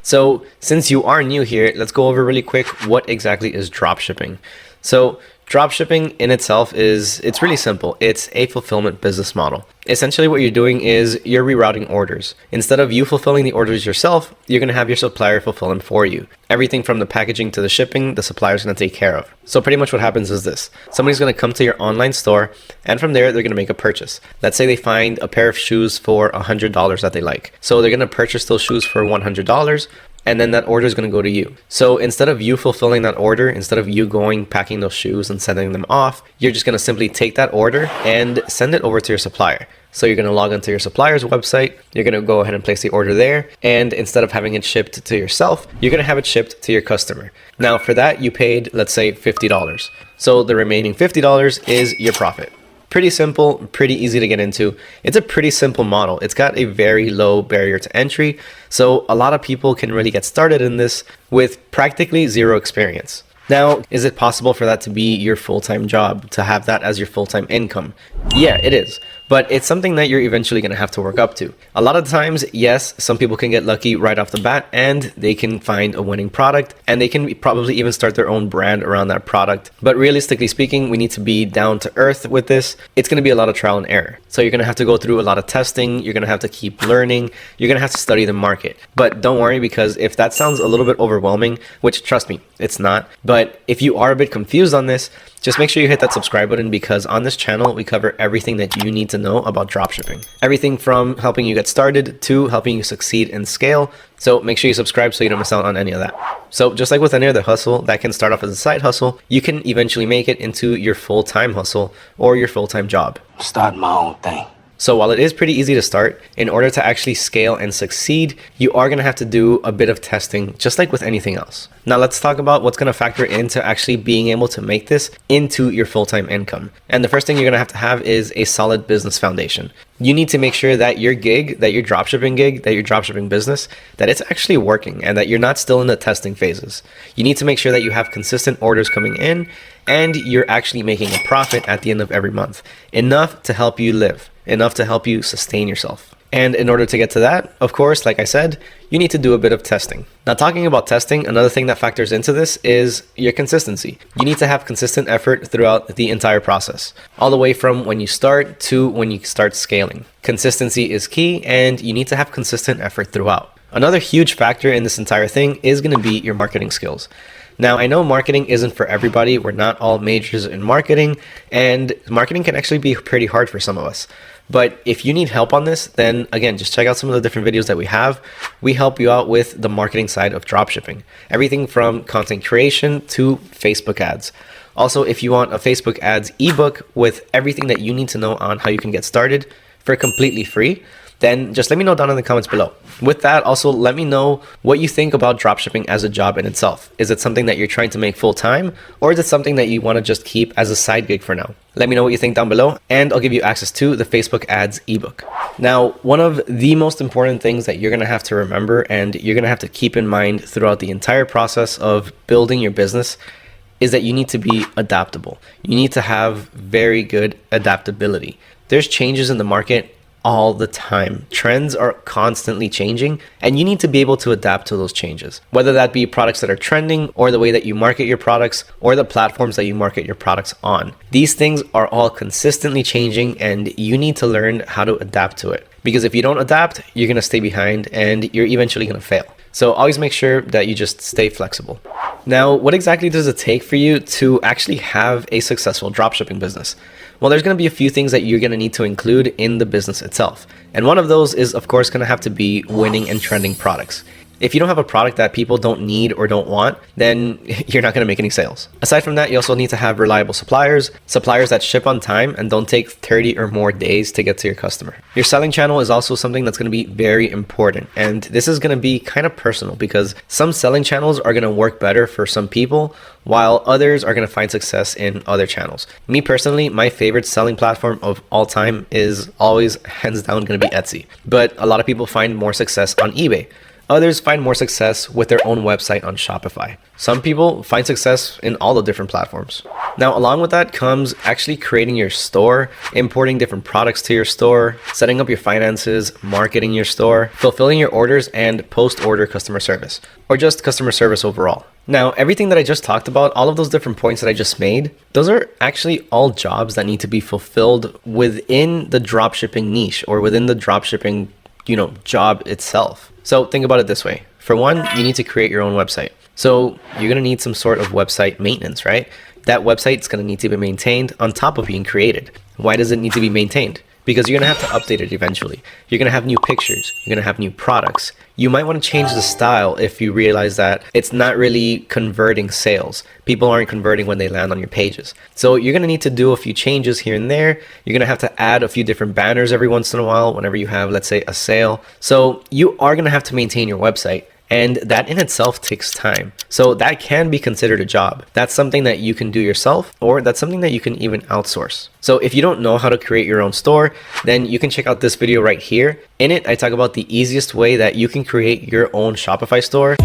So since you are new here, let's go over really quick what exactly is dropshipping. So dropshipping in itself it's really simple. It's a fulfillment business model. Essentially what you're doing is you're rerouting orders. Instead of you fulfilling the orders yourself, you're going to have your supplier fulfill them for you. Everything from the packaging to the shipping, the supplier's going to take care of. So pretty much what happens is this. Somebody's going to come to your online store, and from there they're going to make a purchase. Let's say they find a pair of shoes for $100 that they like. So they're going to purchase those shoes for $100. And then that order is going to go to you. So instead of you fulfilling that order, instead of you going packing those shoes and sending them off, you're just going to simply take that order and send it over to your supplier. So you're going to log onto your supplier's website, you're going to go ahead and place the order there, and instead of having it shipped to yourself, you're going to have it shipped to your customer. Now for that, you paid, let's say, $50. So the remaining $50 is your profit. Pretty simple, pretty easy to get into. It's a pretty simple model. It's got a very low barrier to entry. So a lot of people can really get started in this with practically zero experience. Now, is it possible for that to be your full-time job, to have that as your full-time income? Yeah, it is. But it's something that you're eventually going to have to work up to. A lot of times, yes, some people can get lucky right off the bat and they can find a winning product and they can probably even start their own brand around that product. But realistically speaking, we need to be down to earth with this. It's going to be a lot of trial and error. So you're going to have to go through a lot of testing. You're going to have to keep learning. You're going to have to study the market. But don't worry, because if that sounds a little bit overwhelming, which trust me, it's not. But if you are a bit confused on this, just make sure you hit that subscribe button, because on this channel, we cover everything that you need to know about dropshipping. Everything from helping you get started to helping you succeed and scale. So make sure you subscribe so you don't miss out on any of that. So just like with any other hustle that can start off as a side hustle, you can eventually make it into your full-time hustle or your full-time job. Start my own thing. So while it is pretty easy to start, in order to actually scale and succeed, you are going to have to do a bit of testing, just like with anything else. Now let's talk about what's going to factor into actually being able to make this into your full-time income. And the first thing you're going to have is a solid business foundation. You need to make sure that your gig, that your dropshipping business, that it's actually working and that you're not still in the testing phases. You need to make sure that you have consistent orders coming in and you're actually making a profit at the end of every month, enough to help you live, enough to help you sustain yourself. And in order to get to that, of course, like I said, you need to do a bit of testing. Now, talking about testing, another thing that factors into this is your consistency. You need to have consistent effort throughout the entire process, all the way from when you start to when you start scaling. Consistency is key, and you need to have consistent effort throughout. Another huge factor in this entire thing is going to be your marketing skills. Now, I know marketing isn't for everybody. We're not all majors in marketing, and marketing can actually be pretty hard for some of us. But if you need help on this, then again, just check out some of the different videos that we have. We help you out with the marketing side of dropshipping. Everything from content creation to Facebook ads. Also, if you want a Facebook ads ebook with everything that you need to know on how you can get started for completely free, then just let me know down in the comments below. With that, also let me know what you think about dropshipping as a job in itself. Is it something that you're trying to make full time, or is it something that you want to just keep as a side gig for now? Let me know what you think down below, and I'll give you access to the Facebook ads ebook. Now, one of the most important things that you're going to have to remember and you're going to have to keep in mind throughout the entire process of building your business is that you need to be adaptable. You need to have very good adaptability. There's changes in the market all the time. Trends are constantly changing, and you need to be able to adapt to those changes, whether that be products that are trending or the way that you market your products or the platforms that you market your products on. These things are all consistently changing, and you need to learn how to adapt to it, because if you don't adapt, you're going to stay behind and you're eventually going to fail. So always make sure that you just stay flexible. Now, what exactly does it take for you to actually have a successful dropshipping business? Well, there's going to be a few things that you're going to need to include in the business itself. And one of those is, of course, going to have to be winning and trending products. If you don't have a product that people don't need or don't want, then you're not going to make any sales. Aside from that, you also need to have reliable suppliers that ship on time and don't take 30 or more days to get to your customer. Your selling channel is also something that's going to be very important. And this is going to be kind of personal, because some selling channels are going to work better for some people, while others are going to find success in other channels. Me personally, my favorite selling platform of all time is always hands down going to be Etsy. But a lot of people find more success on eBay. Others find more success with their own website on Shopify. Some people find success in all the different platforms. Now, along with that comes actually creating your store, importing different products to your store, setting up your finances, marketing your store, fulfilling your orders, and post-order customer service, or just customer service overall. Now, everything that I just talked about, all of those different points that I just made, those are actually all jobs that need to be fulfilled within the dropshipping niche or within the dropshipping, job itself. So think about it this way. For one, you need to create your own website. So you're going to need some sort of website maintenance, right? That website is going to need to be maintained on top of being created. Why does it need to be maintained? Because you're going to have to update it eventually. You're going to have new pictures. You're going to have new products. You might want to change the style if you realize that it's not really converting sales. People aren't converting when they land on your pages. So you're going to need to do a few changes here and there. You're going to have to add a few different banners every once in a while whenever you have, let's say, a sale. So you are going to have to maintain your website. And that in itself takes time. So that can be considered a job. That's something that you can do yourself, or that's something that you can even outsource. So if you don't know how to create your own store, then you can check out this video right here. In it, I talk about the easiest way that you can create your own Shopify store.